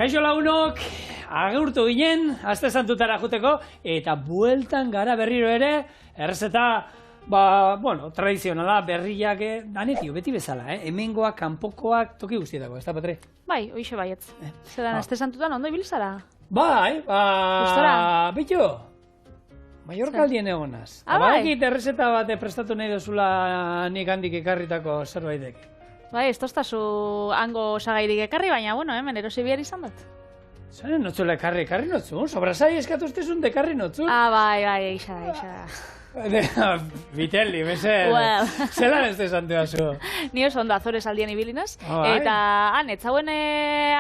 Kaixo lagunok, agurtu ginen, aste santutara juteko, eta bueltan gara berriro ere, errezeta, tradizionala, berriak, danetio, beti bezala, hemengoak, kanpokoak, toki guztietako, ez da, Patri? Bai, hoxe baietz. Zeran, aste santutan ondo ibilizara? Bai, bitu, Mallorca aldien egonaz. Bai. Bakit errezeta bat prestatu nahi dozula nik handik ekarritako zerbaitek. Bai, ez toztazu hango osagairik ekarri, baina, hemen erosi behar izan dut. Zaren notzula ekarri notzu? Sobrasai eskatuztezun dekarri notzu? Bai, eixa da. Bitelli, beze, zelan ez desantua zu? Ni oso ondo Azores aldien ibilinaz, eta netzauen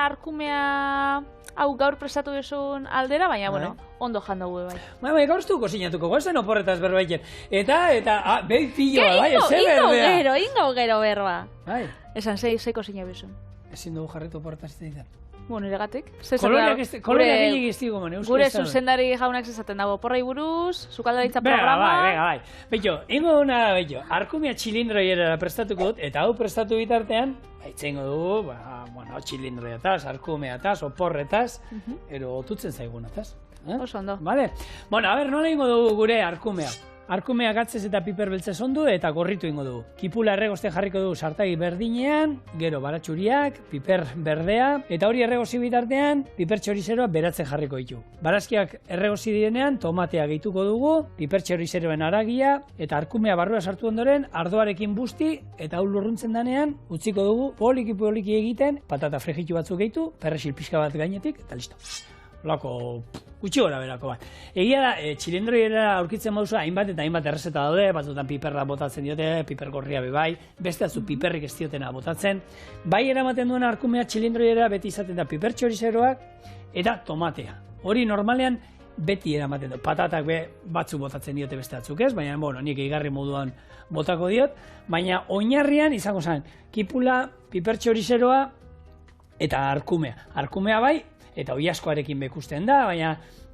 arkumea hau gaur prestatu duzun aldera, baina, ondo jandugu, bai. Bai, gaur estuko sinatuko, guazen oporretaz berbaiken. Eta, behi pilloa, bai, eze berdea. Ingo gero berba. Bai. Esan, zeiko sina bizun. Ezin dugu jarretu oporretaz zidan. Niregatik. Koloriak egin iztigo, mane, uste. Gure zuzendari jaunak zezaten dago, porrei buruz, zukaldaritza programa. Bai. Beito, ingo duna, arkumia txilindroiera prestatuko dut, eta hau prestatu bitartean, itzengo dugu, txilindroiataz, arkumeataz, oporretaz, ero otutzen zaigunataz. Oso ondo. Vale? Bueno, nola ingo dugu gure arkumea? Arkumea gatzez eta piper beltzez ondu eta gorritu ingo dugu. Kipula erregoste jarriko dugu sartagi berdinean, gero baratxuriak, piper berdea, eta hori erregozi bitartean, piper txorizeroa beratzen jarriko ditu. Barazkiak erregozi direnean, tomatea gehituko dugu, piper txorizeroen haragia, eta arkumea barrua sartu ondoren, ardoarekin busti, eta hau lurruntzen danean, utziko dugu poliki egiten, patata frejitu batzuk gehitu, perresil pixka bat gainetik, eta listo. Lako, gutxi gora berako bat. Egia da, txilindroiera aurkitzen mauzu hainbat eta hainbat errezeta daude, batzutan piperra botatzen diote, piper gorria bebai, beste atzu piperrik ez diotena botatzen. Bai eramaten duen arkumea txilindroiera beti izaten da piper txorizeroak eta tomatea. Hori normalean beti eramaten du. Patatak batzu botatzen diote beste atzuk ez, baina nik eigarri moduan botako diot, baina oinarrian izango zen, kipula, piper txorizeroa eta arkumea. Arkumea bai, eta oiaskoarekin bekusten da, baina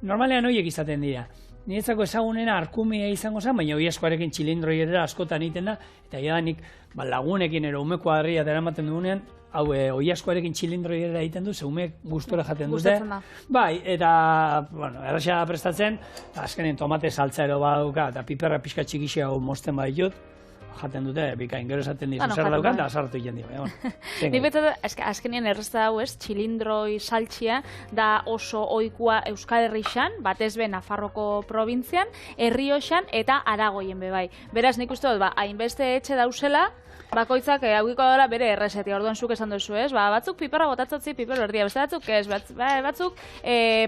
normalean horiek izaten dira. Niretzako ezagunena arkumea izango zen, baina oiaskoarekin txilindroiera askotan egiten da, eta jadanik lagunekin ero ume kuadria eramaten dugunean, hau oiaskoarekin txilindroiera egiten du, ze umeek gustora jaten dute. Gustatzen da. Bai, eta, erraxa prestatzen, azkenen tomate saltza ero baduka, eta piperra pixka txikixiago mosten baditut, jaten dute, bikain, gero esaten dizu zer daukan, da sartu egin dira. Nik betzat, azkenien errezta hau txilindroi saltxia, da oso ohikoa Euskal Herrixan, batez be Nafarroko probintzian, Errioxan eta Aragoien bebai. Beraz, nik uste dut, hainbeste etxe dauzela, bakoitzak haugiko dara bere errezeti, orduan zuk esan duzu, ez? Batzuk piperra botatzatzi, piper berdia, beste batzuk ez, batzuk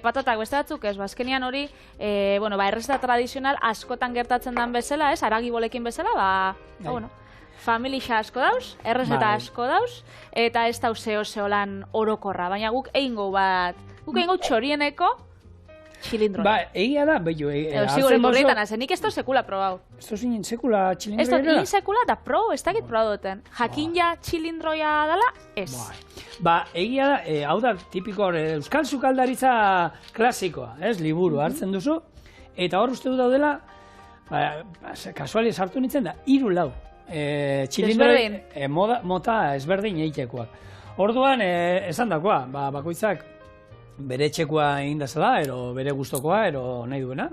patatak, beste batzuk ez, azkenian hori, errezeta tradizional askotan gertatzen den bezala, ez? Aragibolekin bezala, familia asko dauz, errezeta asko dauz, eta ez dauz zeholan orokorra, baina guk egingo txorieneko txilindroia. Egia da, behiu. Zigori burritan, nik ez da sekula probau. Ez da zinen sekula txilindroia? Ez da, sekula da ez dakit probau duten. Jakin ja txilindroia dela, ez. Egia da, hau da, tipiko euskal sukaldaritza klasikoa, ez, liburu hartzen duzu, eta hor uste du daudela, kasuali sartu nintzen da, 3-4 txilindroi mota ezberdin egitekoak. Orduan, esan dakoa, bakoitzak bere etxekoa egin dazela, ero bere gustokoa, ero nahi duena.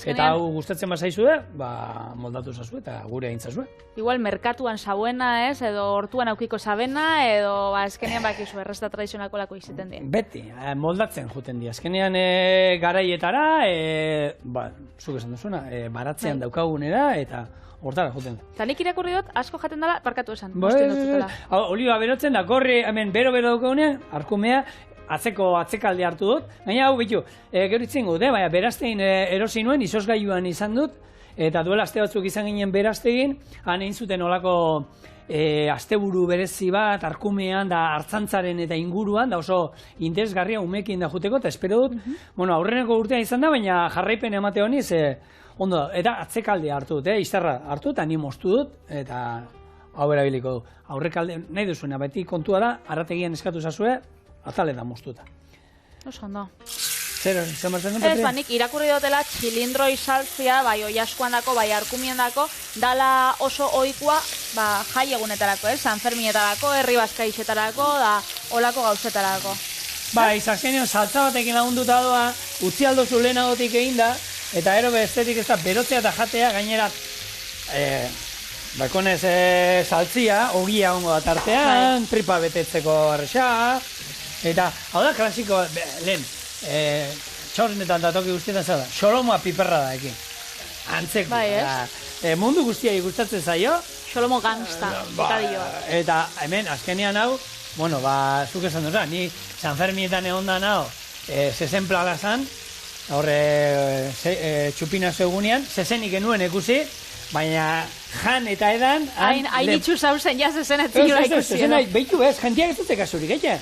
Eta hau gustatzen bazaizue, moldatu zazue eta gure egin zazue. Igual merkatuan sauena, ez, edo hortuan aukiko sabena, edo azkenean bakizu errezeta tradizionalko lako izaten dien. Beti, moldatzen juten di. Azkenean garaietara, zuk esan duzuna, baratzean daukagunera, eta hortara juten. Eta nik irakurri dut, asko jaten dela, parkatu esan. Olioa berotzen da, gorri, hemen bero daukagunean, arkumea, atzekalde hartu dut, baina hau bitu, gero itzen gut, baina beraztein erosi nuen, izosgailuan izan dut, eta duela aste batzuk izan ginen beraztegin, han egin zuten olako asteburu berezi bat, arkumean, da hartzantzaren eta inguruan, da oso interesgarria umekin da juteko, eta espero dut, aurreneko urtean izan da, baina jarraipen emate honi, ondo, eta atzekalde hartu dut, izterra hartu, eta ni moztu dut, eta hau erabiliko du. Aurrekalde, nahi duzuena, beti kontua da, arrategian eskatu zazue, ataletan moztuta. Oso ondo. Zer martzen dut? Ez, nik irakurri dutela txilindroi saltzia, bai oiaskoan dako, bai arkumien dako, dala oso ohikoa, jai egunetarako, San Ferminetarako, herri bazkaixetarako, da olako gauzetarako. Bai, azkenean saltza batekin lagunduta doa, utzi aldozu lehenagotik egin da, eta gero bestetik ez da berotzea eta jatea, gainera, bakonez saltzia, ogia ongo da tartean, tripa betetzeko arresa, eta, hau da, klasiko, lehen, txornetan eta toki guztietan zara, xolomoa piperra da ekin. Antzeko, mundu guztiai gustatzen zaio. Xolomo gangsta, bokadilloa. Eta hemen, azkenean hau, bueno, zuk esan duzu, ni San Fermietan egon da naho, zezen plazan, horre txupinazo egunean, zezenik enuen ikusi, baina jan eta edan... Hain itxu zauzen, ja zezen etzioa ikusi. Beitu ez, jendeak ez dute kasurik, egin?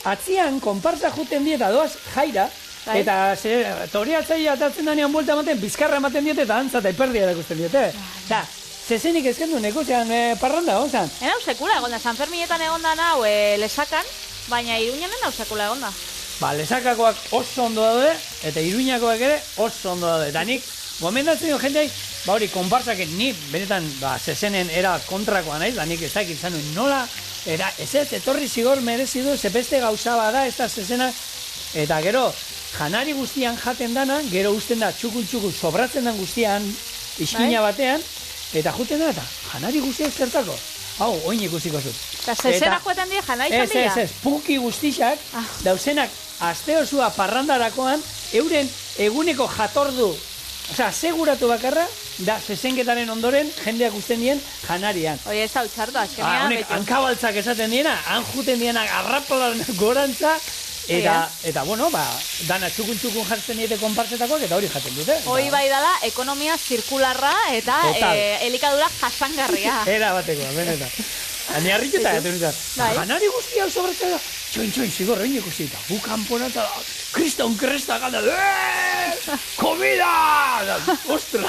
Atzian, konpartza juten dieta doaz jaira, eta toriatzaia atatzen danean buelta ematen, bizkarra ematen diete eta antza eta hiperdia erakusten diete. Eta, zezenik ezkendu nekozean parranda, gonzan? Enau sekula egon da, San Fermietan egon da nau lesakan, baina Iruñan enau sekula egon da. Lesakakoak oso ondo daude, eta Iruñakoak ere oso ondo daude. Eta nik, gomendatzen dut jendeai, hori, konpartzak ni, benetan, zezenen era kontrakoa naiz, da nik ez dakit izan nuen nola, eta ez etorri zigor merezi du, zepeste gauza bada, ez da zezena, eta gero, janari guztian jaten dana, gero usten da txukun sobratzen den guztian, iskina batean, eta juten da, eta janari guztiak zertako. Hau, oin ikusiko zut. Eta zezena joeten dira, janari zan dira? Ez, puki guztixak, dauzenak aste osua parrandarakoan, euren eguneko jatordu, seguratu bakarra, da zezenketaren ondoren jendeak usten dien janarian. Oie, ez da utxartu, azkenean. Honek, hankabaltzak esaten diena, han juten diena arraplan gorantza, eta bueno, dana txukun jartzen diete konpartzetakoak eta hori jaten dute. Hoi bai dala, ekonomia zirkularra eta elikadura jasangarria. Era batekoa, benetan. Ani harrituta, janari guztia sobratzen da. Txoin, zigor, egin ikusi eta gu kanponata da, kriston kresta gana, komida! Ostra!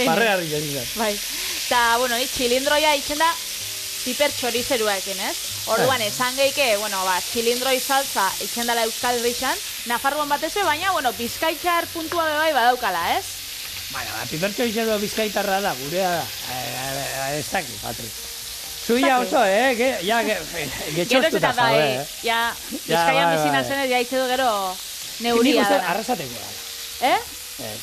Barre harri egin. Bai, eta, bueno, txilindroia itxen da, piper txorizeruaekin, ez? Orduan, esan geike, txilindroi saltza itxen dela Euskal Herrixan, Nafarroan bateze, baina, bizkaitxar puntua bebai badaukala, ez? Baina, piper txorizerua bizkaitarra da, gurea da, ez dakit, Patri. Zuia oso, getxostuta jau, Ja, Bizkaian bizina zenez, ja itxe du gero neuria da. Nik uste arrasatekoa da.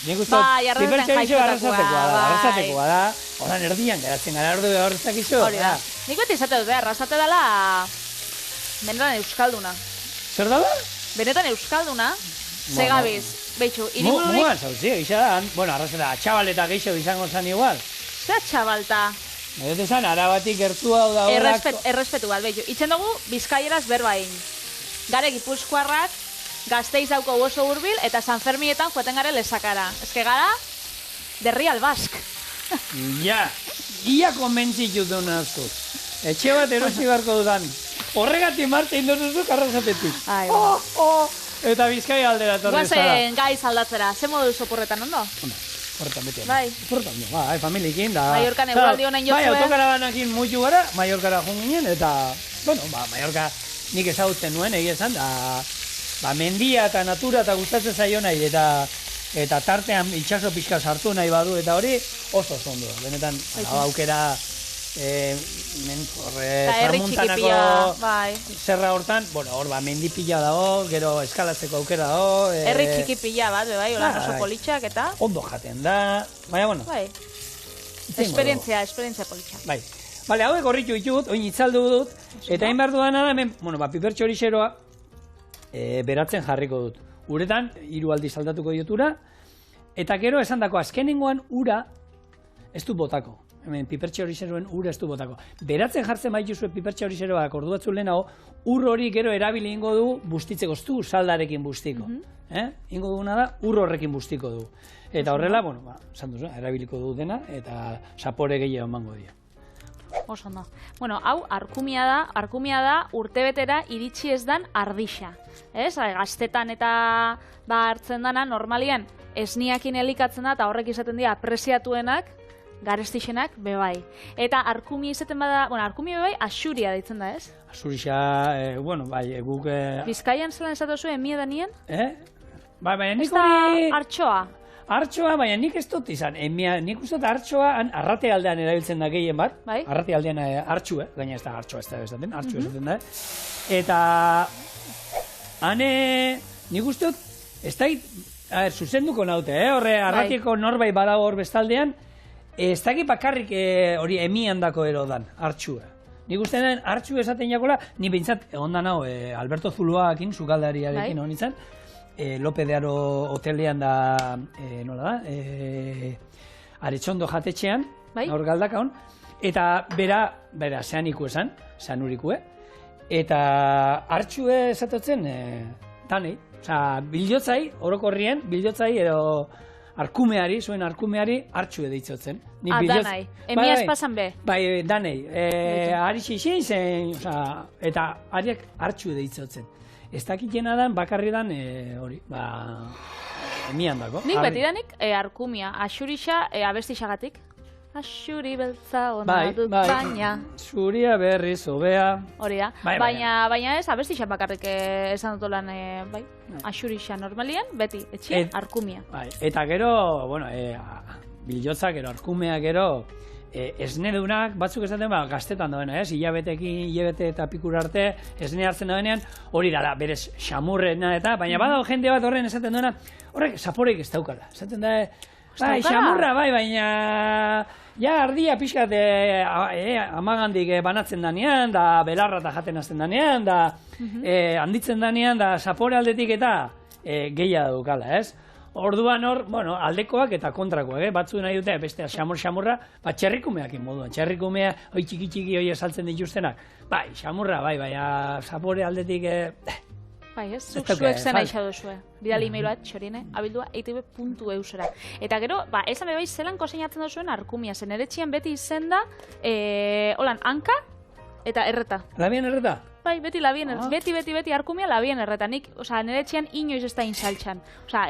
Nik uste piper txorizerua arrasatekoa da. Horan erdian, geratzen gara ordu horretzak izo. Hori da. Nik beti izate dut, arrasate dela benetan euskalduna. Zer dala? Benetan euskalduna, segabiz. Beitxu, iribururik... Mugan zauzi, gisa da, arrasate da, txabaleta geixo izango zen igual. Zer txabalta? Ez esan, arabatik gertu hau da horrak... Errespetu bat, behitu. Itzen dugu, bizkaieraz berbain. Gare gipuzkoarrak, Gasteiz dauko oso hurbil, eta San Fermietan joaten gare lesakara. Ez gara, derri albask. Ja, ia konbentzitu duen aztu. Etxe bat erosi barko dudan. Horregatik Marte indozuzuk arrasatetik. Eta Bizkai aldera torri zara. Guazen gaiz aldatzera, ze modu soporretan ondo? Horretan betean. Bai, familiekin da. Mallorcan egualdi honen jotzue. Bai, autokarabanakin muitu gara, Mallorcara joan ginen, eta, Mallorca nik ezagutzen nuen, egia esan, da, mendia eta natura eta gustatzen zaio nahi, eta tartean itxaso pixka sartu nahi badu, eta hori oso zondo. Benetan, aukera, tramuntanako zerra hortan, hor mendipila dago, gero eskalatzeko aukera dago. Herri txikipila bat, bai, holan oso politxak eta... Ondo jaten da, baina, Bai, esperientzia politxak. Bai, bale, hauek horritu ditut, oin itzaldu dut, eta hain behar dudan da, hemen, piper txorixeroa beratzen jarriko dut. Uretan, 3 aldiz aldatuko diotura, eta gero esan dako, azkenengoan ura ez du botako. Hemen, pipertxe hori zeruen ura ez du botako. Beratzen jartzen baituzue pipertxe hori zeroak ordu batzu lehenago, ur hori gero erabili ingo du bustitzeko, ez du saldarekin bustiko. Ingo duguna da, ur horrekin bustiko du. Eta horrela, esan duzu, erabiliko du dena, eta sapore gehiago emango dio. Oso ondo. Hau, arkumia da urtebetera iritsi ez dan ardixa. Ez? Gaztetan eta hartzen dana, normalian, esniakin elikatzen da, eta horrek izaten dira apresiatuenak, garestixenak bebai. Eta arkumi izaten bada, arkumi bebai asuria deitzen da, ez? Asurixa, bai, guk... Bizkaian zelan esatu zuen, emia danien? Bai, nik hori... Ez da hartxoa? hartxoa, baina nik ez dut izan. Nik uste dut hartxoa arrate aldean erabiltzen da gehien bat. Bai. Arrate aldean hartxu, gaina ez da hartxoa ez da esaten, hartxu esaten da. Eta hane, nik uste dut, ez da, zuzenduko naute, horre arratieko norbait badago hor bestaldean, ez da bakarrik hori emian dako ero dan, hartxua. Nik uste den hartxu esaten jakola, ni behintzat, ondan hau, Alberto Zuluakin, sukaldariarekin hon izan, Lope de Aro hotelean da, nola da, Aretxondo jatetxean, hor galdaka hon, eta bera, zeaniku esan, zeanurikue, eta hartxue esatotzen, tanei, oza, bildotzai, orokorrien, bildotzai edo arkumeari, zuen arkumeari, hartxue deitzotzen. Danai, emiaz pasan be? Bai, danei, ari xixin zen, eta ariak hartxue deitzotzen. Ez dakitena dan, bakarri dan, hori, emian dako. Nik betidanik, arkumia, asurixa, abestixagatik. Asuri beltza ona dut baina. Zuria berriz, obea. Hori da. Baina ez, abestixan bakarrik esan dut lan, bai. Asurixa normalian, beti, etxia, arkumia. Eta gero, bueno, biljotzak, gero, arkumea, gero, esnedunak, batzuk esaten, gaztetan dagoena, hilabete eta pikur arte, esne hartzen dagoenean, hori dara, berez, xamurrena eta, baina badago jende bat horren esaten duena, horrek zaporeik ez daukala. Esaten da, bai, xamurra, bai, baina ja ardia pixkat amagandik banatzen danean, da belarra eta jaten hasten danean, da handitzen danean, da zapore aldetik eta gehiago dukala, ez? Orduan hor, bueno, aldekoak eta kontrakoak, batzu nahi dute, bestea xamurra, txerrikumeakin moduan, txerrikumea, hoi txiki-txiki hoi esaltzen dituztenak, bai, xamurra, bai, zapore aldetik, bai, ez, zuek zen aixa duzue. Bidali e-mail bat, txorine, abildua eitb.eusera. Eta gero, esan bai, zelan koseinatzen duzuen arkumia, zen eretxian beti izen da, holan, hanka eta erreta. Labien erreta? Bai, beti labien erreta. Beti arkumia labien erreta. Nik, nire etxean inoiz ez da insaltxan.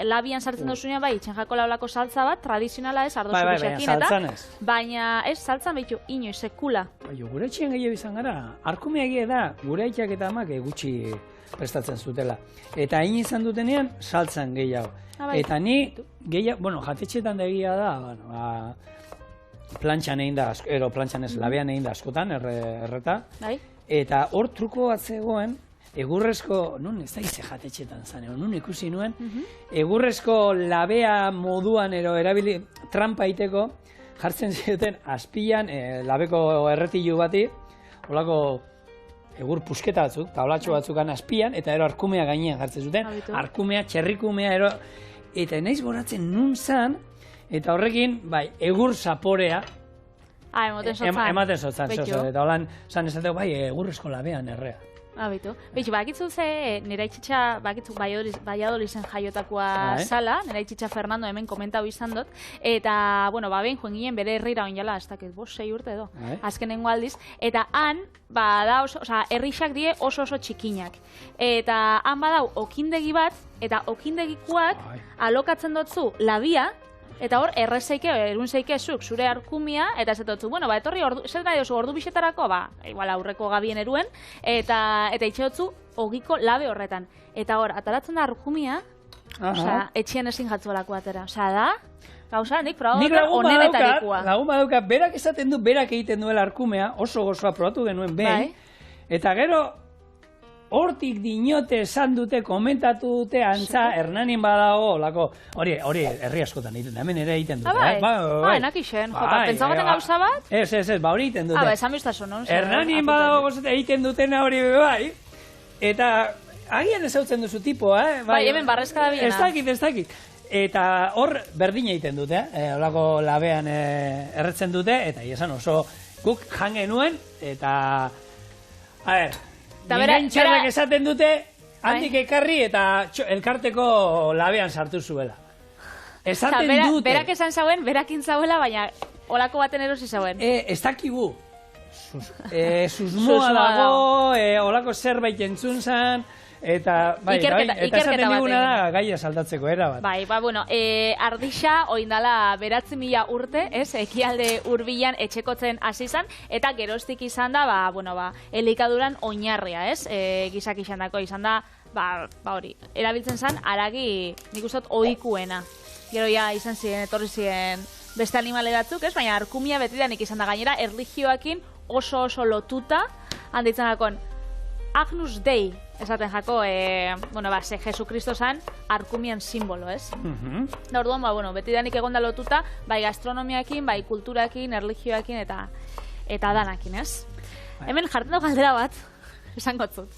Labian sartzen duzunean, bai, itxenjako laulako saltza bat, tradizionala ez, ardo zurixekin, eta... Baina ez, saltzan behitu, inoiz, sekula. Gure etxean gehiago izan gara, arkumia egia da, gure aitak eta amak gutxi prestatzen zutela. Eta hain izan dutenean, saltzan gehiago. Eta ni, gehiago, bueno, jatetxetan da egia da, plantxan egin da, plantxan ez, labean egin da askotan, erreta. Eta hor truko bat zegoen, egurrezko, nun ez da ize jatetxetan zan, nun ikusi nuen, egurrezko labea moduan erabili, trampa iteko, jartzen zioten azpian, labeko erretilu bati, holako egur pusketa batzuk, tablatxo batzukan azpian, eta ero arkumea gainean jartzen zuten, arkumea, txerrikumea, eta naiz goratzen nun zan, eta horrekin, bai, egur zaporea, ematen zotzan, eta holan, zan esateko, bai, egurrezko labean errea. Bitu, bakitzu ze, nire itxitxa, bakitzu Valladolizen jaiotakoa zala, nire itxitxa Fernando hemen komentau izan dut, eta, bueno, behin joen ginen bere herrira oinala, ez dakit, 6 urte edo, azkenengo aldiz, eta han, da oso, herrixak die oso txikinak, eta han badau okindegi bat, eta okindegikoak alokatzen dutzu labia, eta hor, errezeike, erunzeike zuk, zure arkumia, eta ez dutzu, bueno, etorri, zer nahi duzu, ordu bixetarako, igual aurreko gabien eruen, eta itxe dutzu, ogiko labe horretan. Eta hor, ataratzen da arkumia, etxien ezin jatzuelako atera. Da, gauza, nik probatu onenetarikoa. Lagun badauka, berak esaten du, berak egiten duela arkumea, oso gozoa probatu genuen behin, eta gero, hortik dinote esan dute, komentatu dute, antza, Hernanin badago, lako, hori herri askotan egiten da, hemen ere egiten dute. Enak isen, pentsagaten gauza bat? Ez, hori egiten dute. Esan biztasun, no? Hernanin badago egiten dutena hori bai, eta agian ezautzen duzu tipoa, bai, hemen barrezka da biena. Ez dakit. Eta hor berdina egiten dute, holako labean erretzen dute, eta esan oso guk jan genuen, eta, a ber, Nirein txarrak esaten dute, handik ekarri eta elkarteko labean sartu zuela. Esaten dute. Berak esan zauen, berakin zauela, baina olako baten erosi zauen. Ez dakigu. Susmoa dago, olako zerbait entzun zan, eta esaten diguna da gaia saldatzeko era bat. Bueno, ardixa oindala 9.000 urte, ekialde hurbilan etxekotzen hasi izan, eta geroztik izan da, elikaduran oinarria, gizak izan dako izan da, hori, erabiltzen zen, aragi nik uste ohikuena. Gero ja izan ziren, etorri ziren beste animale batzuk, ez? Baina arkumia betidanik izan da gainera, erlijioakin oso lotuta, handitzen jakon, Agnus Dei, esaten jako, ze Jesukristo zan, arkumian simbolo, ez? Da orduan, betidanik egonda lotuta, bai gastronomiakin, bai kulturakin, erlijioakin eta danakin, ez? Hemen jartzen dugu galdera bat, esango zut.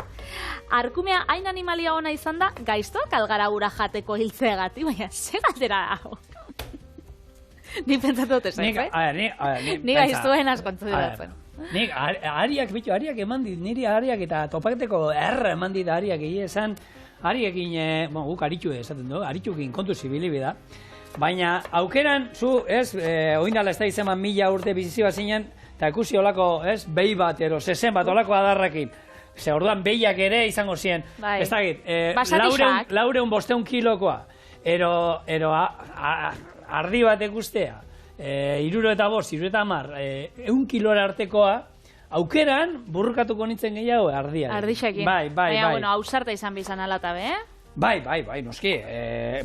Arkumea hain animalia ona izan da, gaiztoak algara ura jateko hiltzeagatik, baina ze galdera dago? Ni pentsatu dut esan, Ni gaiztuen askontzu diratzen. Nik, ariak eman dit, niri ariak eta topaketeko eman dit ariak egia esan, ariekin, guk aritxu esaten dugu, aritxukin kontu zibili da. Baina aukeran, zu, oindala ez da izeman 1000 urte bizizi bat zinen, eta ikusi olako, behi bat, zezen bat, olako adarrakin. Ze orduan behiak ere izango ziren, ez dakit, 400 kilokoa, ero ardi bat ikustea, 65, 100 kilora artekoa, aukeran burrukatuko nintzen gehiago ardia. Ardixekin. Bai. Baina, ausarta izan bizan alata, be? Bai, noski.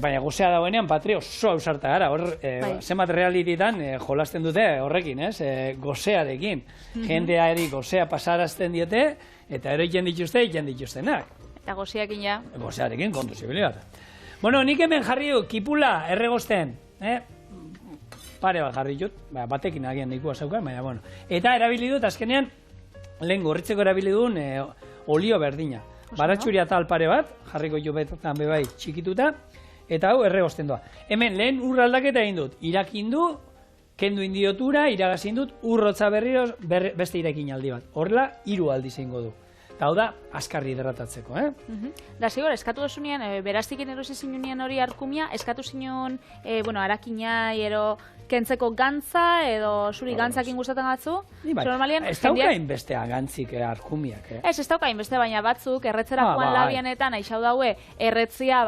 Baina gozea dagoenean, patri oso ausarta gara. Zenbat realititan jolasten dute horrekin, gozearekin. Jendeari gozea pasarazten diote, eta ero iken dituztenak. Eta gozeakin ja. Gozearekin, kontu zibili bat. Bueno, nik hemen jarri du, kipula, erregosten. Pare bat jarri dut, batekin agian nikua zaukan, baina bueno. Eta erabili dut, azkenean, lehen gorritzeko erabili duen olio berdina. Baratxuria tal pare bat, jarriko jo betan bebai txikituta, eta hau erregosten doa. Hemen lehen urraldaketa egin dut, irakin du, kendu indiotura, iragazin dut, urrotza berriro beste irakin aldi bat. Horrela, 3 aldi zeingo du. Eta hau da, askarri hidratatzeko, Da, zigor, eskatu dozunean, beraztikin erosi zinunean hori arkumia, eskatu zinun, harakina, kentzeko gantza, edo zuri gantzakin gustatzen gatzu? Ez daukain bestea gantzik arkumiak, Ez daukain beste, baina batzuk, erretzerakoan labianetan, aixau daue, erretzia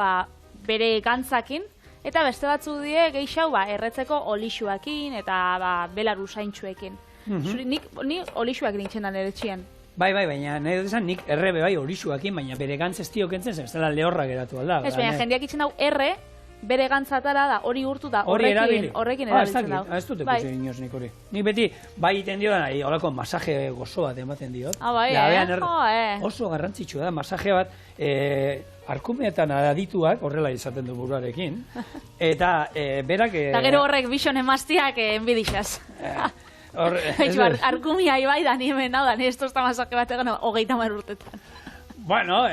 bere gantzakin, eta beste batzu die, geixau, erretzeko olixuakin, eta belar usaintxuekin. Ni olixuak nintzen da nire txian. Bai, baina nahi dut esan nik errebe bai olixuakin, baina bere gantz ez kentzen zen, ez dela lehorra geratu alda. Ez, baina jendeak itzen dau erre, bere gantzatara da, hori urtu da, horrekin erabiltzen dau. Ez dut ikusi inoz nik hori. Nik beti, bai iten dio, holako masaje gozo bat ematen diot. Oso garrantzitsua da, masaje bat, arkumeetan adituak, horrela izaten du buruarekin, eta berak... Eta gero horrek bixon emaztiak enbidixaz. Arkumia ibai da, ni hemen da, ni esto ez da masaje bat egon 30 urtetan. Bueno,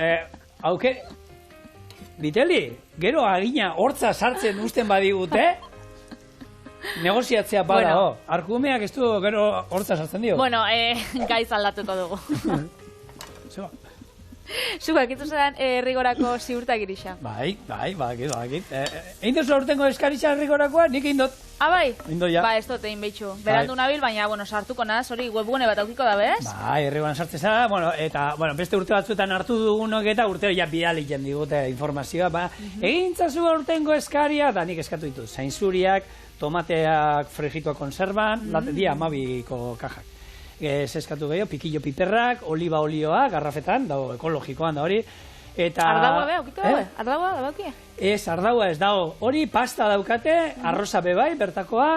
Biteli, gero agina hortza sartzen usten badigute, negoziatzea bada, arkumeak ez du gero hortza sartzen dio. Bueno, gaiz aldatuko dugu. Zuko, ekitu zelan rigorako ziurtak irisa. Bai, bakit. Egin duzu aurtengo eskaritza rigorakoa, nik egin dut. Bai? Egin dut, ja. Ez dut egin behitxu. Berandu nabil, baina, sartuko naz, hori webgune bat aukiko da, bez? Bai, errigoan sartzen zara, eta, beste urte batzuetan hartu dugunok eta urteo ja bidalik digute informazioa, egin zazu aurtengo eskaria, da nik eskatu ditut, zainzuriak, tomateak fregitoa konserban, dia 12ko kajak. Eskatu gehiago, pikillo piperrak, oliba olioa, garrafetan, dago ekologikoan da hori. Ardaua beha, okiko daue? Ardaua da baukia? Ez, ardaua ez dago. Hori pasta daukate, arroza bebai, bertakoa,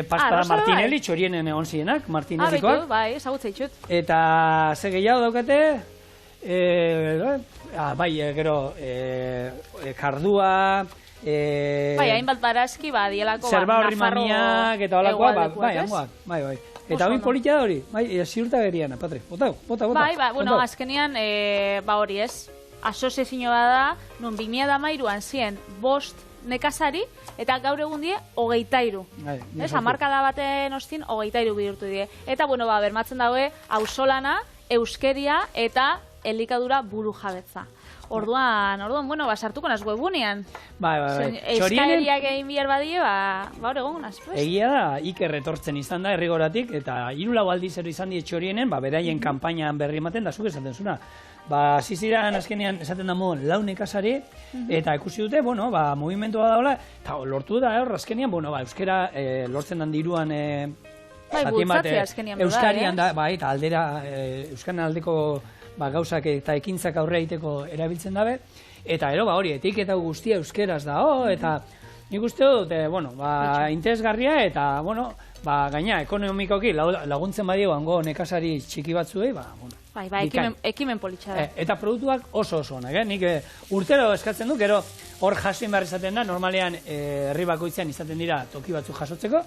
pasta da Martinelli, txorienen egon zirenak, Martinellikoak. Bai, ezagutza itxut. Eta ze gehiago daukate, gero, kardua, bai, hainbat barazki, dielako, zerba horri mamiak, eta holakoa, bai. Eta hori politia da hori, ziurta geriana, Patri, bota. Bai, azkenean, hori ez, asoziazio da, nun 2013an ziren 5 nekazari, eta gaur egun die 23. Ez, hamarkada baten ostin 23 bihurtu die. Eta, bermatzen daue, auzolana, euskeria eta elikadura buru jabetza. Orduan, sartuko naz webunean. Bai. Eskaeriak egin bihar badie, hor egon naz. Egia da, Iker etortzen izan da errigoratik, eta 3 aldiz ero izan die txorienen, beraien kanpainan berri ematen, da zuk esaten zuna. Ziziran azkenean esaten da moduan 4 nekazari, eta ikusi dute, movimentua daula, eta lortu da, azkenean, euskera lortzen dan diruan... Bai, bultzatzea azkenean. Euskarian da, eta aldera, euskaren aldeko... gauzak eta ekintzak aurre egiteko erabiltzen dabe, eta hori, etiketa guztia euskeraz da, eta nik uste dut, bueno, interesgarria eta, bueno, gaina, ekonomikoki laguntzen badio hango nekazari txiki batzuei, bueno, Bai, ekimen politxa da. Eta produktuak oso onak, nik urtero eskatzen du, gero hor jasoin behar izaten da, normalean herri bakoitzean izaten dira toki batzuk jasotzeko,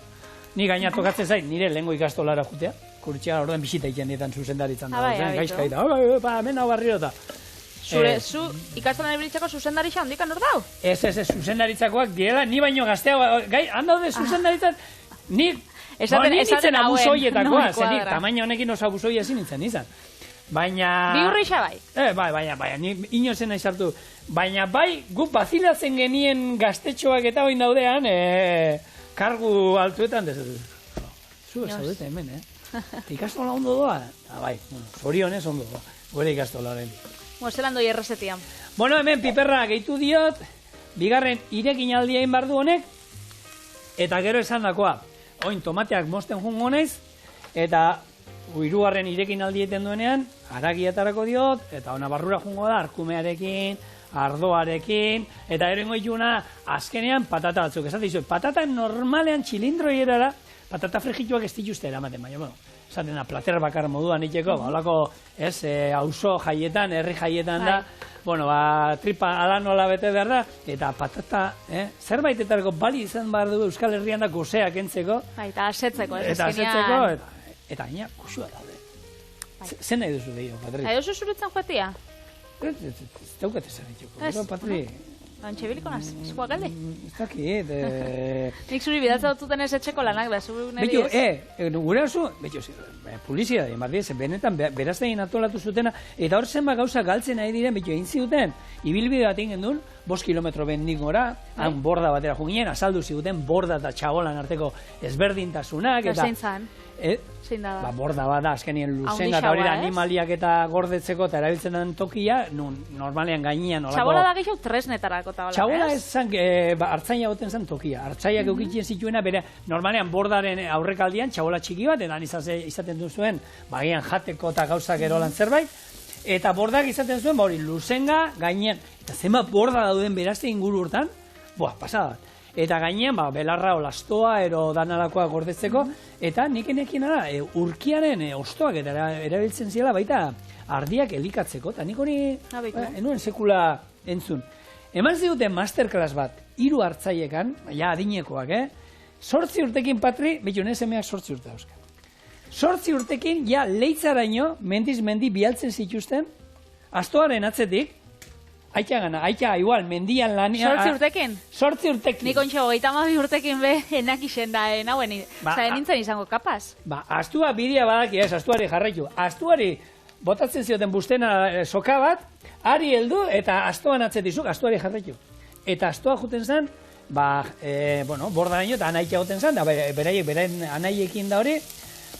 ni gaina tokatzen zait nire lehengo ikastolara jutea, kurtxean orduan bisita egiten dietan zuzendaritzan da, gaizka eta, hemen hau barrio eta. Zu ikastolan ebilitzako zuzendaritza hondikan hor dau? Ez, zuzendaritzakoak direla, ni baino gazteago, handaude zuzendaritzan, nik nintzen abusoietakoa, zenik, tamaina honekin oso abusoi ezin nintzen izan. Baina... Bi urreixa bai? Baina, ni inozen nahi sartu. Baina bai, guk bazilatzen genien gaztetxoak eta hoin daudean, kargu altuetan dezetu. Zu ez zaudete hemen, Ikastola ondo doa? Bai, zorionez ondo doa. Gure ikastola horren. Zelan doi errezetian. Bueno, hemen piperra gehitu diot, bigarren irekin aldia egin bardu honek, eta gero esan dakoa. Oin tomateak mosten jungo naiz, eta hirugarren irekin aldieten duenean, haragiatarako diot, eta ona barrura jungo da, arkumearekin, ardoarekin, eta erengo ituna, azkenean patata batzuk. Esate dizu, patata normalean txilindroi erara, patata frigituak ez dituzte eramaten, baina, bueno, esaten da, plater bakar moduan itxeko, holako, auzo jaietan, herri jaietan da, bueno, tripa ala nola bete behar da, eta patata, zerbaitetarako bali izan behar du Euskal Herrian da goseak entzeko. Eta asetzeko, Eta asetzeko, eta gaina, kusua daude. Zen nahi duzu deio, Patri? Nahi duzu zuritzen joetia? Ez daukate zer dituko, Patri. Antxe biliko naz, eskua galde? Ez dakit, Nik zuri bidatza dututen ez etxeko lanak da, zuri neri ez? Gure oso, polizia da, emardiez, benetan, beraztein atolatu zutena, eta hor zenba gauza galtzen nahi diren, egin ziduten, ibilbide bat egin gendun, 5 kilometro bendik gora, han borda batera junginen, azaldu ziguten borda eta txagolan arteko ezberdintasunak, eta... Zein zan? Zein da? Borda bat da, azkenien luzen, eta hori da animaliak eta gordetzeko, eta erabiltzen den tokia, normalean gainean... Txabola da gehiago tresnetarako eta hola, Txabola ez zan, hartzaina goten zen tokia. Hartzaiak eukitzen zituena, bere, normalean bordaren aurrekaldian, txabola txiki bat, eta izaten duzuen, bagian jateko eta gauzak erolan zerbait, eta bordak izaten zuen, hori luzenga, gainean, eta zenbat borda dauden berazte inguru hortan, pasada bat. Eta gainean, belarra olastoa, ero danalakoa gordetzeko, eta nik enekin da, urkiaren ostoak eta erabiltzen ziela baita ardiak elikatzeko, eta nik hori enuen sekula entzun. Eman ziduten masterclass bat, 3 hartzaiekan, ja adinekoak, 8 urtekin, Patri, betu nesemeak 8 urte dauzka. 8 urtekin, ja leitzaraino, mendiz mendi bialtzen zituzten, astoaren atzetik, Aita, igual, mendian lanian... 8 urtekin? 8 urtekin. Nik ontsa 32 urtekin be, enak isen da, nauen, nintzen izango kapaz. Astua bidea badaki, astuari jarraitu. Astuari botatzen zioten bustena soka bat, ari heldu eta astoan atzetizuk, astuari jarraitu. Eta astua juten zen, borda daño, eta anaikia goten zen, da beraien anaiekin da hori,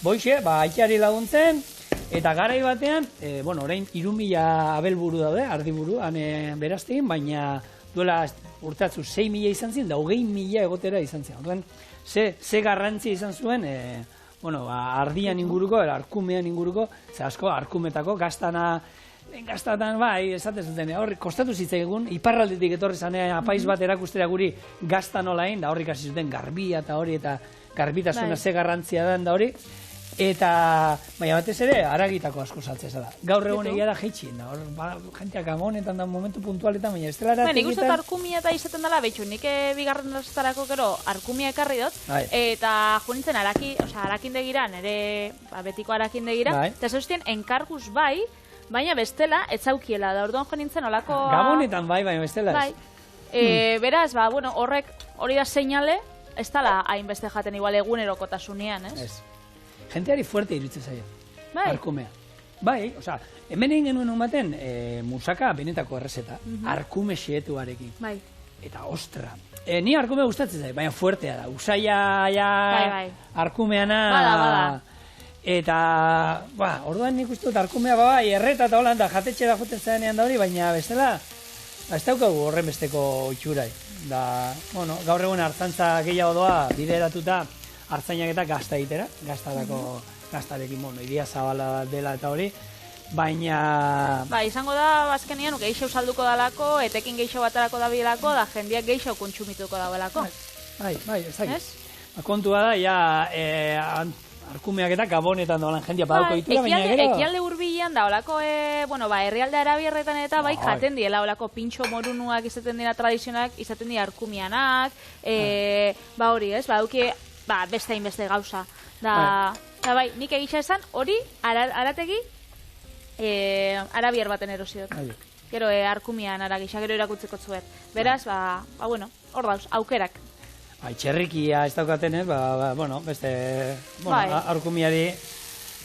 boixe, aitari laguntzen, eta garai batean, orain 3.000 abelburu daude, ardiburu, beraztein, baina duela urtatzu 6.000 izan ziren, da 20.000 egotera izan ziren. Horren, ze garrantzi izan zuen, ardian inguruko, arkumean inguruko, ze asko, arkumetako, gaztatan, esaten zuten, horri, kostatu zitzaigun, iparraldetik etorri zanean, apaiz bat erakustera guri gaztan olain, da horrik hasi zuten garbia eta hori, eta garbitasuna ze garrantzia da, da hori, eta, baina batez ere, haragitako asko saltzea da. Gaur egun egia da jeitxin, da, hor, jantiak amonetan da, momentu puntualetan, baina ez dela eratik nik uste arkumia eta izaten dela, betxu, nik bigarren rastarako gero arkumia ekarri dut, eta junintzen arakindegira, nire betiko arakindegira, eta zauztien enkarguz bai, baina bestela, ez zaukiela, da orduan junintzen olako... Gabonetan bai, baina bestela ez. Beraz, horrek hori da seinale, ez dala hainbeste jaten igual egunerokotasunean, ez? Jenteari fuerte iruditzen zaio, arkumea. Bai, hemen egin genuen baten, musaka benetako errezeta, arkume xeetuarekin. Bai. Eta ostra. Ni arkume gustatzen zaio, baina fuertea da. Usaia, arkumeana... Bada. Eta, orduan nik uste dut arkumea, erreta eta holanda jatetxe da joten zaenean da hori, baina bestela, ez daukagu horren besteko itxurai. Gaur egun hartzantza gehiago doa, bideratuta, hartzainak eta gazta egitera, gaztarekin, idia zabala dela eta hori, baina... Ba, izango da, azkenean, geixo salduko dalako, etekin geixo batarako dabilako, da jendeak geixo kontsumituko dauelako. Bai, ez dakit. Ez? Kontua da, ja, arkumeak eta gabonetan doalan jendia badauko ditura, baina gero... Ekialde hurbilean da, olako, herrialde arabierretan eta bai jaten diela, olako pintxo morunuak izaten dira tradizionak, izaten dira arkumianak, ba hori, ez, ba duki, ba beste hainbeste gauza. Da, bai, nik egitza esan, hori, arategi, arabier baten erosiot. Gero, arkumian aragisa, gero irakutzeko zuet. Beraz, ba, bueno, hor dauz, aukerak. Txerrikia ez daukaten ez, beste, arkumiari,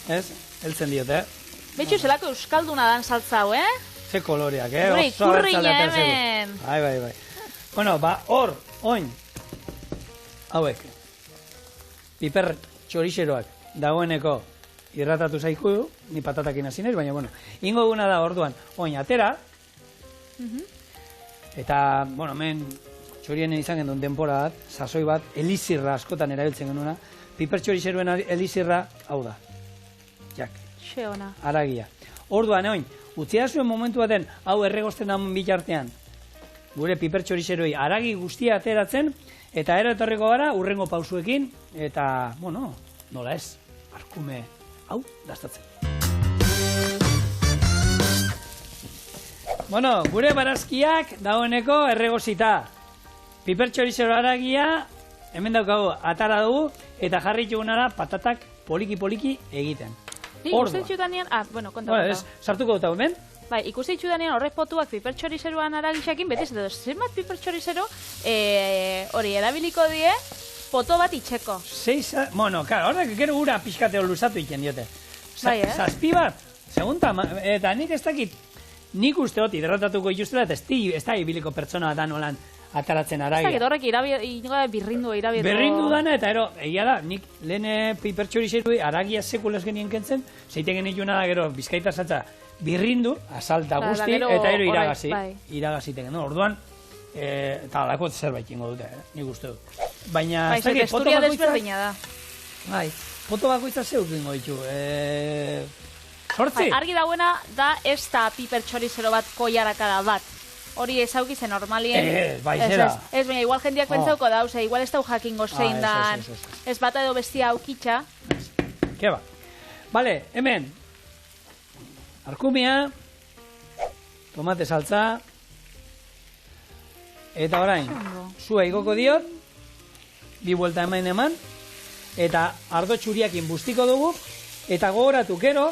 ez, heltzen diote. Betxu, zelako euskalduna dan saltza hau, Ze koloreak, Gure ikurriña hemen. Bai. Bueno, hor, oin, hauek, piper txorixeroak dagoeneko irratatu zaiku, ni patatakin hasi naiz, baina, bueno, ingo duguna da orduan, oin, atera, eta, bueno, hemen, txorienen izan gendun denpora bat, sasoi bat, elizirra askotan erabiltzen genuena, piper txorixeruen elizirra, hau da, jak, aragia. Orduan, oin, utzia zuen momentu baten, hau erregosten da bitartean, gure piper txorixeroi aragi guztia ateratzen, eta etorriko gara, urrengo pausuekin, eta, bueno, nola ez, arkume, hau, dastatzen. Bueno, gure barazkiak dagoeneko erregozita. Piper txorizero aragia, hemen daukagu, atara dugu, eta jarritu gunara patatak poliki-poliki egiten. Ikusten txutanean, konta. Sartuko dut hau, hemen? Bai, ikusten txutanean horrek potuak piper txorizeroan aragisakin, betiz edo, zenbat piper txorizero, hori, erabiliko die, poto bat itxeko. Bueno, karo, horrek gero ura pixkateo luzatu iken diote. Zazpi bat, segunta, eta nik ez dakit, nik uste hoti hidratatuko ituztela, eta ez da ibiliko pertsona da nolan ataratzen aragia. Ez dakit, horrek birrindu irabiatu. Birrindu dana, eta egia da, nik lehen piper txorizerui aragia sekulaz genien kentzen, zeiten genituna da gero bizkaita zatza birrindu, asalta guzti, eta iragazi. Iragaziten genuen, orduan, eta alako zerbait ingo dute, nik uste dut. Baina, ez dakit, poto bakoitza zeuk ingo ditu. Sortzi? Argi dauena da ez da piper txorizero bat koiarakada bat. Hori ezaukitzen normalien. Baizera. Ez, baina igual jendiak pentsauko da, igual ez dau jakingo zein dan. Ez bata edo bestia aukitxa. Keba. Bale, hemen. Arkumia. Tomate saltza. Eta orain, zua igoko diot. Bi buelta eman. Eta ardo txuriakin bustiko dugu. Eta gogoratu gero,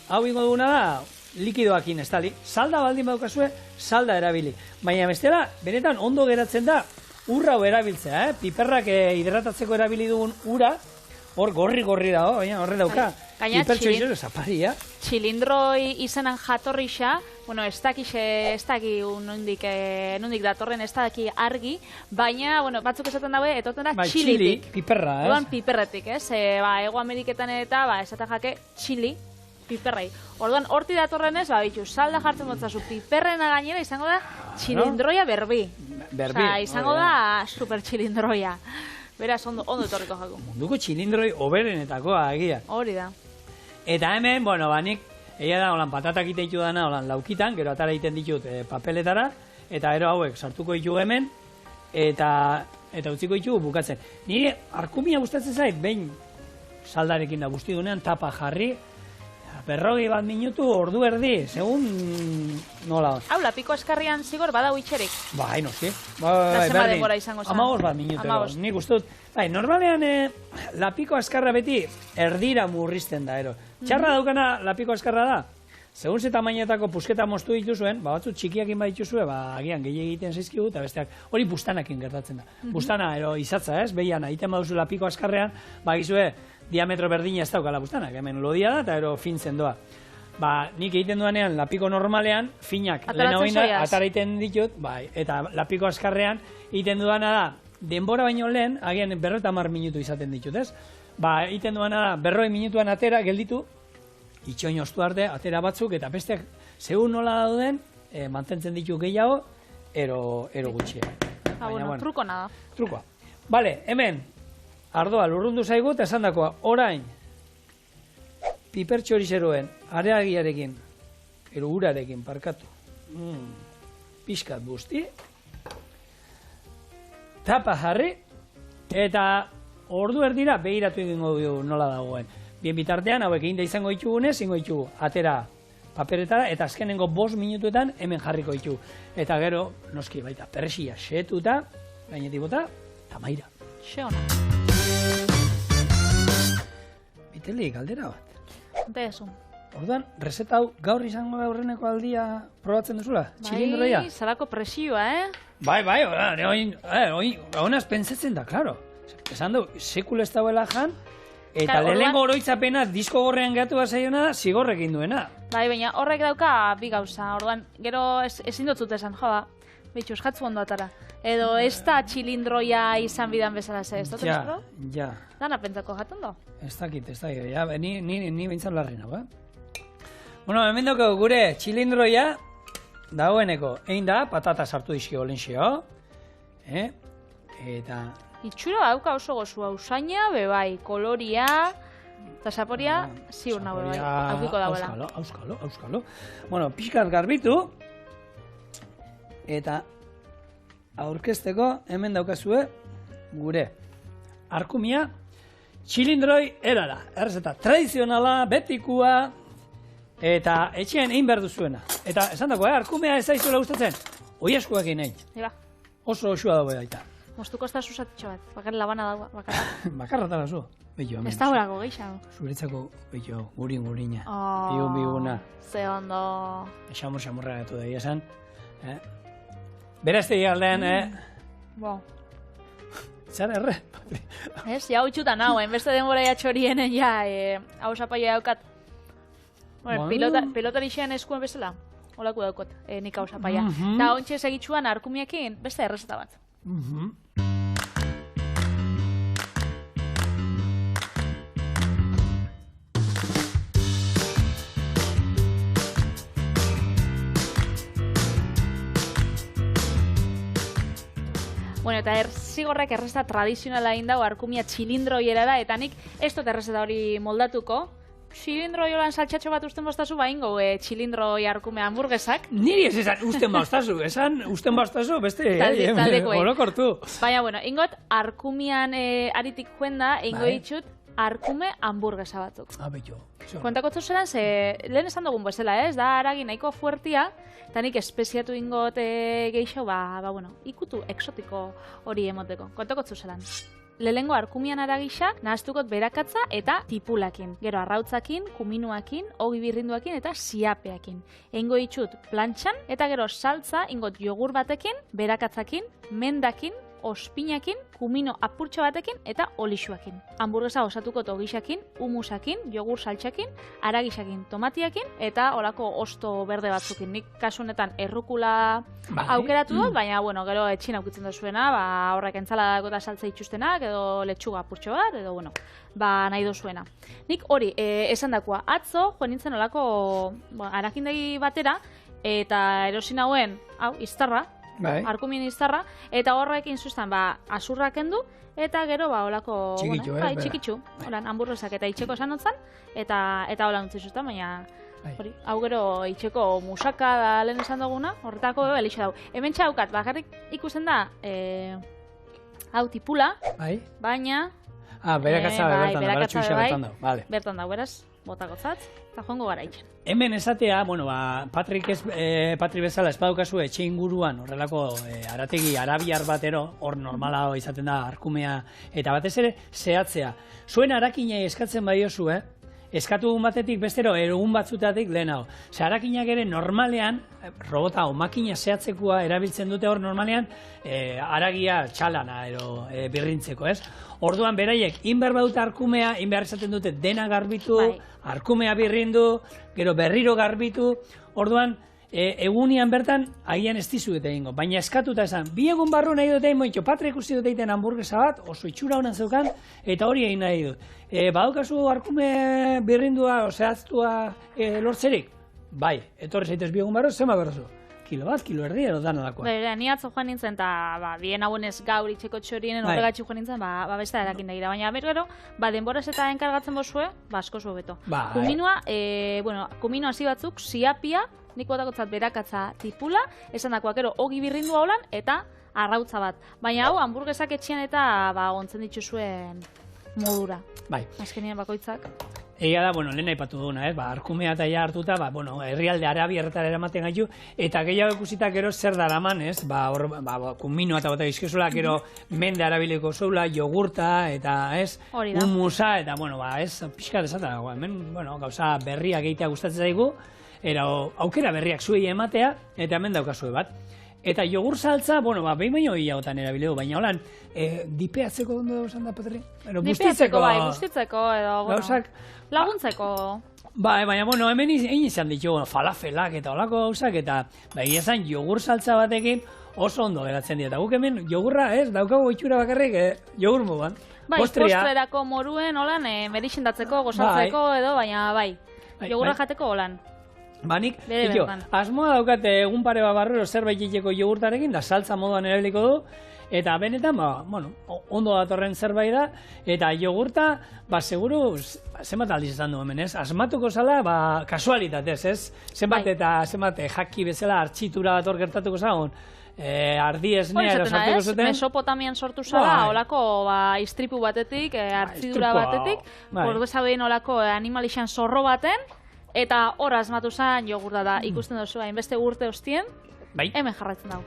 hau ingo duguna da, likidoakin estali. Salda baldin badukazue, salda erabili. Baina bestela, benetan ondo geratzen da, urra hau erabiltzea, Piperrak hidratatzeko erabili dugun ura, hor gorri dago, baina horre dauka. Piper txorizero zaparia. Txilindroi izenan jatorrixa, bueno, ez daki nondik datorren, ez daki argi, baina, bueno, batzuk esaten daue, etoten da txilitik. Piperra, ez? Duan piperretik, ez? Ego Ameriketan eta, esaten jake, txili, piperrei. Orduan, horti datorren ez, bitu, salda jartzen dutzazu, piperrena gainera izango da txilindroia berbi. Izango da super txilindroia. Beraz, ondo etorriko jako. Munduko txilindroi oberenetakoa agia. Hori da. Eta hemen, bueno, nik, egia da, holan patatak iteitu dana, holan laukitan, gero atara egiten ditut papeletara, eta gero hauek sartuko ditugu hemen, eta utziko ditugu bukatzen. Nire arkumia gustatzen zait, behin saldarekin da guzti dunean, tapa jarri, 40 minutu, ordu erdi, segun nola. Hau, lapiko eskarrian zigor badau itxerik. Bai, noski. Da zema denbora izango zen. 15 minutu. Nik uste dut. Bai, normalean lapiko askarra beti erdira murrizten da, ero. Txarra daukana lapiko askarra da. Segun ze tamainetako pusketa moztu dituzuen, batzu txikiakin badituzue, agian gehi egiten zaizkigu, eta besteak hori bustanakin gertatzen da. Bustana, ero, izatza, ez? Behian, egiten baduzu lapiko askarrean, gizue, diametro berdina ez daukala bustanak, hemen lodia da, eta ero fintzen doa. Nik egiten duanean, lapiko normalean, finak lehen hau atara egiten ditut, eta lapiko askarrean egiten duana da, denbora baino lehen, agian 50 minutu izaten ditut, ez? Egiten duana da, 40 minutuan atera, gelditu, itxoin ostu arte, atera batzuk, eta besteak, segun nola dauden, mantentzen ditu gehiago, ero gutxia. Bueno, truko nada. Trukoa. Bale, hemen, ardoa lurrundu zaigut, esan dakoa, orain, piper txorizeroen areagiarekin, urarekin, parkatu. Pixkat busti. Tapa jarri, eta ordu erdira behiratu egingo du nola dagoen. Bien bitartean, hauek egin da izango ditugunez, ingo ditugu, atera paperetara, eta azkenengo 5 minutuetan hemen jarriko ditugu. Eta gero, noski baita, persia xetuta, gainetik bota, eta maira. Xe hona. Biteli, galdera bat. Konta ezu. Orduan, rezeta hau gaur izango da aurreneko aldia probatzen duzula? Txilindroia? Bai, zarako presioa, Bai, honaz pentsatzen da, klaro. Esan du, sekul ez dauela jan, eta Claro, lehenengo oroitzapena disko gorrean gehatu zaiona da, zigorrekin duena. Bai, baina horrek dauka bi gauza. Orduan, gero ezin dotzut esan, joa, bitxu, eskatzu ondo atara. Edo ez da txilindroia izan bidan bezala ze, ez dut Ja, ja. Dana pentsako jaten do. Ez dakit, ja, ni bintzat larri nago, Bueno, hemen daukagu gure txilindroia, dagoeneko, egin da, patata sartu dizkio lenxeo, eta... Itxura dauka oso gozua, usaina, bebai, koloria, eta saporia, ziur nago, bebai, aukiko dagoela. Auskalo. Bueno, pixkat garbitu, eta aurkezteko hemen daukazue gure arkumia txilindroi erara. Errezeta tradizionala, betikua, eta etxean egin behar duzuena. Eta esan dako, arkumea ez zaizuela gustatzen, oi eskuak egin egin. Eba, Oso osua dago daita. moztuko ez da susatxo bat, bakar labana dago, bakarra. Bakarratara zu. Beio, hemen. Ez da horako gehiago. Zuretzako, beio, gurina. Oh, Biguna. ze ondo. Xamurra gatu da, esan. Beraztegi aldean, Bo. Zara erre? Ez, ja utxuta nago, enbeste denbora ja txorienen, ja, hau zapaia daukat. Bueno, pilotari xean eskuen bezala, holako daukot, nik hau zapaia. Da, ontxe segitxuan arkumiekin, beste errezeta bat. Bueno, eta zigorrak errezeta tradizionala egin dago arkumia txilindroierara, eta nik ez dut errezeta hori moldatuko. Txilindroi holan saltxatxo bat usten bostazu, ingo txilindroi arkume hamburguesak. Niri ez esan usten bastazu, beste, Taldekoei. orokortu. Baina, bueno, ingot arkumian aritik joen da, ingo ditut arkume hamburguesa batzuk. Beio. Kontakotzu zelan, ze lehen esan dugun bezala, ez? Da aragi nahiko fuertia, eta nik espeziatu ingot geixo, bueno, ikutu exotiko hori emoteko. Kontakotzu zelan. Lehengo arkumian aragisa, nahaztukot berakatza eta tipulakin. Gero arrautzakin, kuminuakin, ogi birrinduakin eta siapeakin. Eingo ditut plantxan, eta gero saltza ingot jogur batekin, berakatzakin, mendakin, ospinakin, kumino apurtxo batekin eta olixuakin. Hamburguesa osatuko togixakin, humusakin, jogur saltxakin, aragisakin, tomatiakin eta olako osto berde batzukin. Nik kasu honetan errukula aukeratu dut, baina bueno, gero etxin aukitzen dozuena, horrek entzaladako eta saltza itxustenak edo letxuga apurtxo bat edo bueno, nahi dozuena. Nik hori, esan dakoa, atzo joan nintzen olako arakindegi batera eta erosin hauen, hau, iztarra, arkumien iztarra, eta horrekin zuztan, azurrak kendu, eta gero, olako, txikitxu, txikitxu, holan, hamburguesak eta itxeko esan otzan, eta holan utzi zuztan, baina, hori, hau gero itxeko musaka da lehen esan duguna, horretako elixa dau. Hemen txaukat, bakarrik ikusten da, hau tipula, baina, berakatza bertan da, beraz, botakotzat, eta joango gara itxen. Hemen esatea, bueno, Patri bezala espadaukazu etxe inguruan, horrelako arategi arabiar batero, hor normala izaten da arkumea, eta batez ere, zehatzea. Zuen arakinei eskatzen badiozu, eskatu batetik bestero, egun batzutatik lehenago. Ze arakinak ere normalean, robota o makina zehatzekoa erabiltzen dute hor normalean, aragia txalana edo birrintzeko, ez? Orduan beraiek, inber badute arkumea, inber esaten dute dena garbitu, arkumea birrindu, gero berriro garbitu, orduan, egunian bertan, agian ez dizuet egingo, baina eskatuta esan, 2 egun barru nahi dut egin moitxo, Patri ikusi dut egiten hamburguesa bat, oso itxura honan zeukan, eta hori egin nahi dut. Badaukazu arkume birrindua, zehaztua lortzerik? Bai, etorri zaitez 2 egun barru, zema berrazu? kilo erdi, ero danalakoa. Bera, ni atzo joan nintzen, eta bien hauenez gaur itxeko txorienen horregatxik joan nintzen, beste erakin dagira. Baina bergero, denboraz eta enkargatzen bozue, asko zu beto. Kuminua, kumino hasi batzuk, siapia, nik botakotzat berakatza tipula, esan dakoak ero ogi birrindua holan, eta arrautza bat. Baina hau, hamburguesak etxean eta ontzen dituzuen modura. Bai. Azkenean bakoitzak. Egia da, lehen aipatu duguna, arkumea eta ja hartuta, herrialde arabiarretara eramaten gaitu, eta gehiago ikusita gero zer daraman, kuminoa eta bota izkezula, gero mende arabiliko zoula, jogurta, eta humusa, eta, pixka desata, hemen, gauza berriak egitea gustatzen zaigu, aukera berriak zuei ematea, eta hemen daukazue bat. Eta jogur saltza, behin baino gehiagotan erabileu, baina holan, dipeatzeko ondo esan da, Patri? Dipeatzeko, bustitzeko, edo, laguntzeko. Baina, hemen egin izan ditu, falafelak eta olako gauzak, eta egia esan jogur saltza batekin oso ondo geratzen dira. Eta guk hemen jogurra, daukagu itxura bakarrik, jogur moduan. Postrerako moruen, holan, merixendatzeko, gozatzeko, edo, baina, jogurra jateko holan. Nik, asmoa daukat egun pare bat barrero zerbait egiteko jogurtarekin, da saltza moduan erabiliko du, eta benetan, ondo datorren zerbait da, eta jogurta, seguru, zenbat aldiz esan du hemen, asmatuko zala, kasualitatez, zenbat eta zenbat jaki bezala artxitura bat hor gertatuko zagon, ardi esnea ero sartuko zuten. Mesopotamian sortu zala, olako istripu batetik, artzidura batetik, ordeza behin olako animalixan zorro baten, eta hor asmatu zen jogurta da, ikusten duzu, hainbeste urte ostien, hemen jarraitzen dago,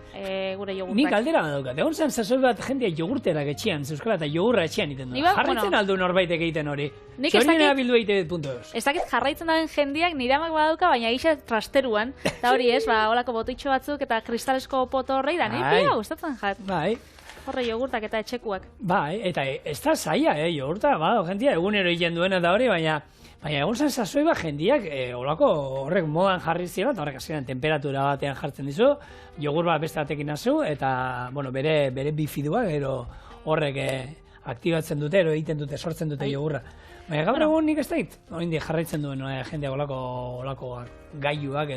gure jogurtak. Nik aldera daukat, egon zen sasoi bat jendea jogurterak etxean, zeuskala eta jogurra etxean iten du. Jarraitzen aldu norbaitek egiten hori. Zorien erabildu egite.eus. Ez dakit jarraitzen dauen jendeak nire amak badauka, baina gisa trasteruan, eta hori olako botoitxo batzuk eta kristalesko poto horrei da, nire gustatzen jat. Horre jogurtak eta etxekuak. Eta ez da zaila, jogurta, jendia egunero egiten duena da hori, baina egon zen sasoi bat jendiak olako horrek modan jarri ziren, eta horrek azkenean temperatura batean jartzen dizu, jogur bat beste batekin nazu, eta bere bifidua gero horrek aktibatzen dute, egiten dute, sortzen dute jogurra. Baina gaur egun nik ez dait, hori jarraitzen duen jendeak olako gailuak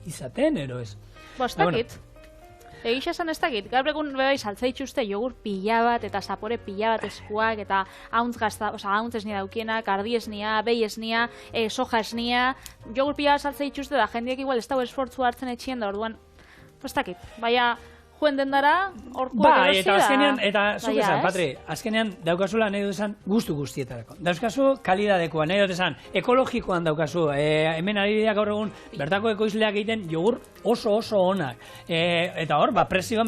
izaten, ez. Bostakit. Egisa esan ez dakit, gaur egun bebai saltza dituzte jogur pila bat eta zapore pila bat eskuak eta hauntz esnia daukienak, ardi esnia, behi esnia, soja esnia, jogur pila bat saltza dituzte da jendeak igual ez dago esfortzu hartzen etxien da orduan, ez dakit, baina joen dendara orkoak erosi da. Eta zuk esan, Patri, azkenean daukazula nahi dut esan guztu guztietarako. Dauzkazu kalidadekoa, nahi dut esan ekologikoan daukazu. Hemen arideak gaur egun bertako ekoizleak egiten jogur oso onak. Eta hor, prezioan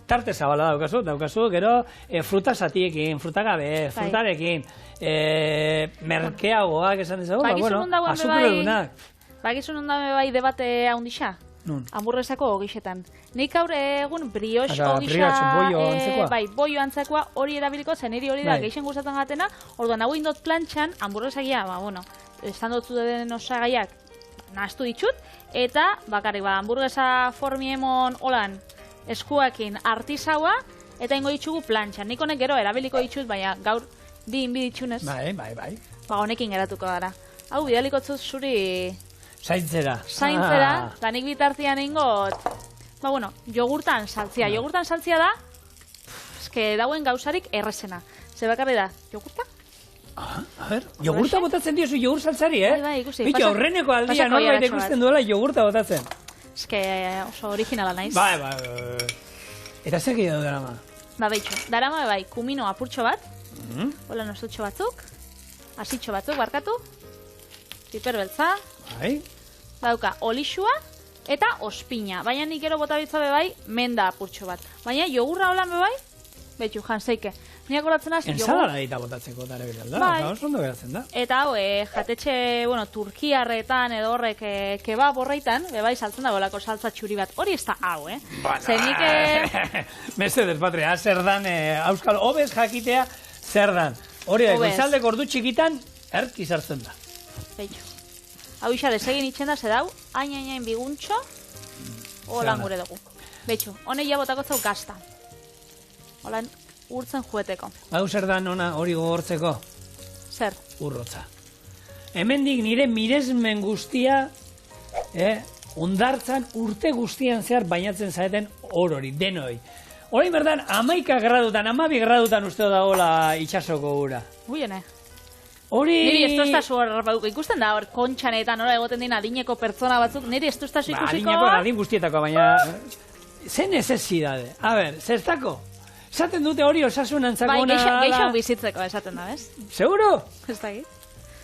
tarte zabala daukazu, gero fruta satiekin, fruta gabe, frutarekin, merkeagoak esan dezago, azukredunak. Bakizun ondabe bai debate haundixa? Hamburguesako ogixetan. Nik gaur egun brioche ogixa, boio antzekoa hori erabiliko zen, hori da geixen gustatzen gatena, orduan hau indot plantxan, hamburguesakia, esan dutzu den osagaiak nahaztu ditut, eta bakarrik hamburguesa formiemon holan eskuakin artisaua, eta ingo ditugu plantxan. Nik honek gero erabiliko ditut, baina gaur bi ditxunez. Honekin geratuko gara. Hau bidaliko zuri Zaintzera, eta nik bitartian ingot, jogurtan saltzia. Jogurtan saltzia da, dauen gauzarik errezena. Ze bakarri da, jogurta? Jogurta botatzen diozu jogur saltzari, ikusi. Bitxo, horreneko aldia norbait ikusten duela jogurta botatzen. Oso originala naiz. Eta zer gehiago darama? Darama kumino apurtxo bat, hola nostutxo batzuk, asitxo batzuk, barkatu, piper beltza, dauka olixua eta ospina. Baina nik gero bota bitza bebai menda apurtxo bat. Baina jogurra holan bebai, betxu, janseike. Niak horatzen az, jogur... Ensalada eta botatzeko eta erebital da, eta ondo geratzen da. Eta hau, jatetxe, turkiarretan edo horrek kebab horreitan, bebai saltzen da bolako saltza txuri bat. Hori ez da hau, Zenik... Mesedez, Patria, zer dan, auskal, obez jakitea, zer dan. Hori da, goizaldeko ordu txikitan, erki sartzen da. Betxu. Hau isa desegin itxen da, zedau, hain biguntxo, holan gure dugu. Betxu, hone ja botako zau gazta. Holan urtzen jueteko. Hau zer dan hori gogortzeko? Zer? Urrotza. Hemendik nire miresmen guztia, ondartzan urte guztian zehar bainatzen zaeten orori, denoi. Hori berdan, 11 gradutan, 12 gradutan uste dagoela itxasoko ura. Uiene. Hori... Niri estostasu ikusten da, hor kontxanetan, nola egoten dien adineko pertsona batzuk, niri estostasu ikusiko... Adineko, adin guztietako, baina... Ze necesidade? A ber, zertako? Esaten dute hori osasunantzakona... Bai, geixo bizitzeko esaten da, ez? Seguro? Ez da egit.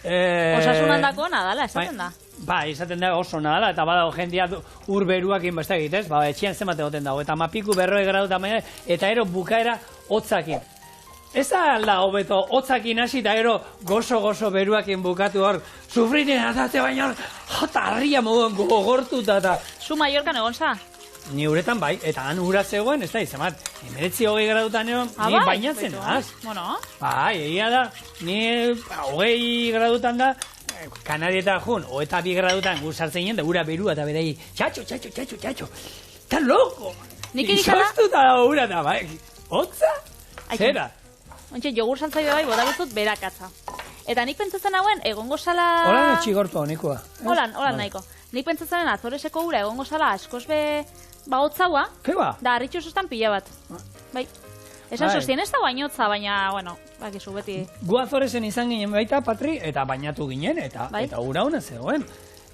Osasunandako nadala, esaten da. Bai, esaten da oso nadala, eta badago jendia urberuakin beste egitez, etxian zemate goten dago, eta mapiku 40 gradu tamaina, eta ero bukaera hotzakin. Ez da alda hobeto, hotzakin hasi eta ero gozo beruakin bukatu hor, sufrinen atate baina hor, jota harria moduan gogortuta eta... Zu Mallorcan egon za? Ni uretan bai, eta han ura zegoen, ez da izamat, 19 gradutan egon, ni bainatzen, az? Bueno. Bai, egia da, ni 20 gradutan da, Kanadieta jun, 22 gradutan guzartzen ginen, da ura berua eta berei, txatxo, eta loko! Nik edizala? Izoztuta da ura da, bai, hotza? Zera? Ontxe, jogur zantzaio bai, boda bizut berakatza. Eta nik pentsatzen hauen, egongo zala... Holan etxigortu honikoa. Holan nahiko. Nik pentsatzen Azoreseko ura egongo zala askoz be... Ba, hotzaua. Ke ba? Da, harritxo sostan pila bat. Bai. Esan sostien ez da bainotza, baina, bueno, bakizu beti... Gu Azoresen izan ginen baita, Patri, eta bainatu ginen, eta ura hona zegoen.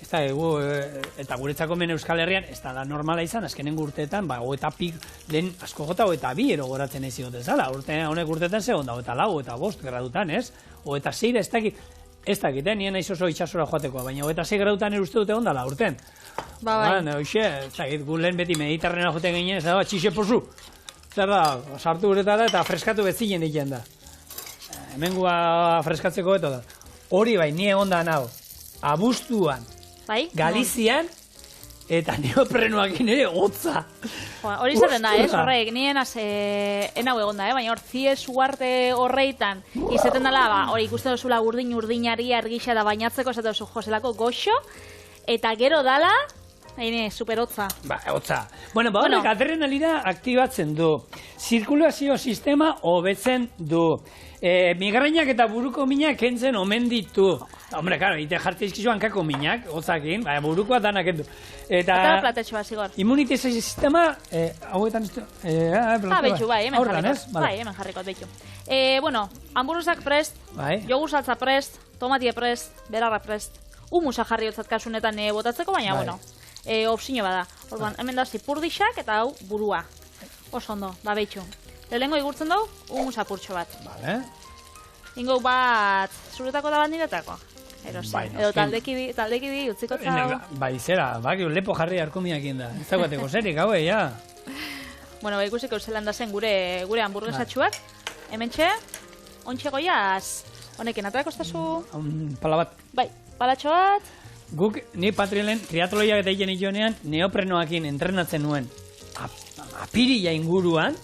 Eta guretzako men Euskal Herrian, ez da normala izan, azkenen urteetan, eta pik lehen asko jota, eta bi ero goratzen ez zigote zala. Honek urteetan zegoen da, eta 4 eta 5 gradutan, ez? Eta 6 ez dakit, nien naiz oso itxasora joatekoa, baina eta 6 gradutan uste dute ondala urten. Bai. Hoxe, ez dakit, gu lehen beti Mediterranea joten ginen, ez da, txixe pozu. Zer da, sartu uretara eta freskatu betzinen diken da. Hemengua freskatzeko beto da. Hori bai, nie ondan hau, abuztuan, Galizian, eta neoprenoakin ere hotza. Hori zaten da, ez? Horrek, nien enau egon da, baina hor zies uarte horreitan, izaten dela, hori ikusten duzula urdinari argixa da bainatzeko, esaten duzu joselako goxo, eta gero dala, super hotza. Hotza. Bueno, horrek adrenalina aktibatzen du. Zirkulazio sistema hobetzen du. Migrainak eta buruko minak kentzen omen ditu. Hombre, karo, ite jartzen izkizu hankako minak, hotzakin, burukoa danak endu. Eta platetxo bat, zigor. Immunitizazio sistema, hauetan ez du... Betxu, bai, hemen jarriko. Bai, hemen jarriko, betxu. Bueno, hamburguesak prest, jogur saltza prest, tomatie prest, berarra prest, humusa jarri hotzat kasunetan botatzeko, baina, bueno, opzio bada. Orduan, hemen da zipurdixak eta hau burua. Oso ondo, da betxu. Lehengo igurtzen dugu, humusa purtxo bat. Vale. Ingo bat zuretako da bat niretako. Edo taldekidi utziko txau. Bai, zera, lepo jarri arkumiakin da. Ez dagoateko zerik, hau, ja. Bueno, ikusiko Zeelanda zen gure hamburguesatxuak. Hementxe, ontxe goiaz, honekin atrako estazu... Pala bat. Bai, palatxo bat. Guk, ni Patrilen, triatloiak eta egiten itonean, neoprenoakin entrenatzen nuen apirila inguruan,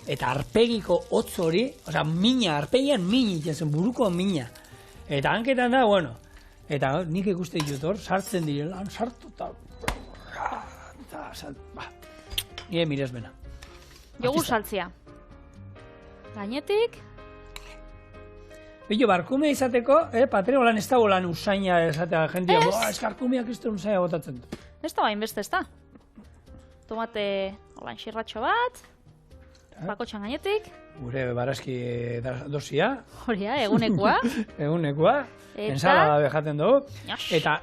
eta arpegiko hotz hori, oza, mina, arpegian mina iten buruko mina. Eta hanketan da, bueno, eta nik ikuste ditut hor, sartzen direla, sartu eta... Nire miresmena. Jogur saltzia. Gainetik... Billo, barkumea izateko, Patri, holan ez da holan usaina esatea jentia, ez barkumeak ez da usaina botatzen. Ez da bain beste, ez da. Tomate holan xirratxo bat, bakotxan gainetik. Gure barazki dosia. Hori, egunekoa. Egunekoa, ensalada behaten dugu. Eta,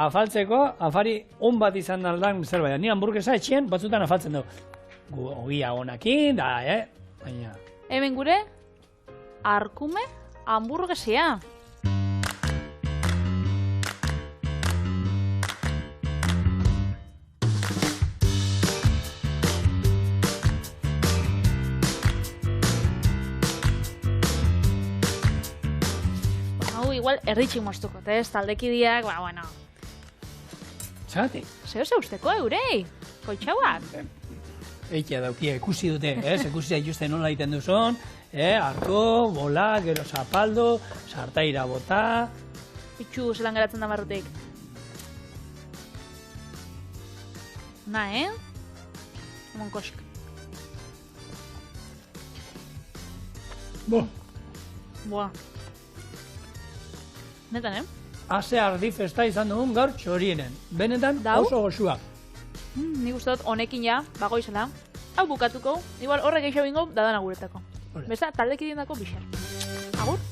afaltzeko, afari on bat izan aldan zerbait. Ni hamburguesa etxien batzutan afaltzen dugu. Ogia honakin, da, baina... Hemen gure, arkume hamburguesia. Igual erritxik moztuko, ez? Taldekidiak, bueno. Zagatik? Zeo usteko, eurei? Koitxauak? Eitea daukia, ikusi dute, ikusi zaituzte nola egiten duzun, arko, bola, gero zapaldo, sartaira bota... Itxu, zelan geratzen da barrutik. Na, Hemon kosk. Boa. Netan, ase ardi festa izan dugun gaur txorienen. Benetan Dau? oso goxua. Nik uste dut honekin ja, bagoizela. Hau bukatuko, igual horrek eixo bingo, dadana guretako. Ole. Besta, taldekidien dako bixer. Agur?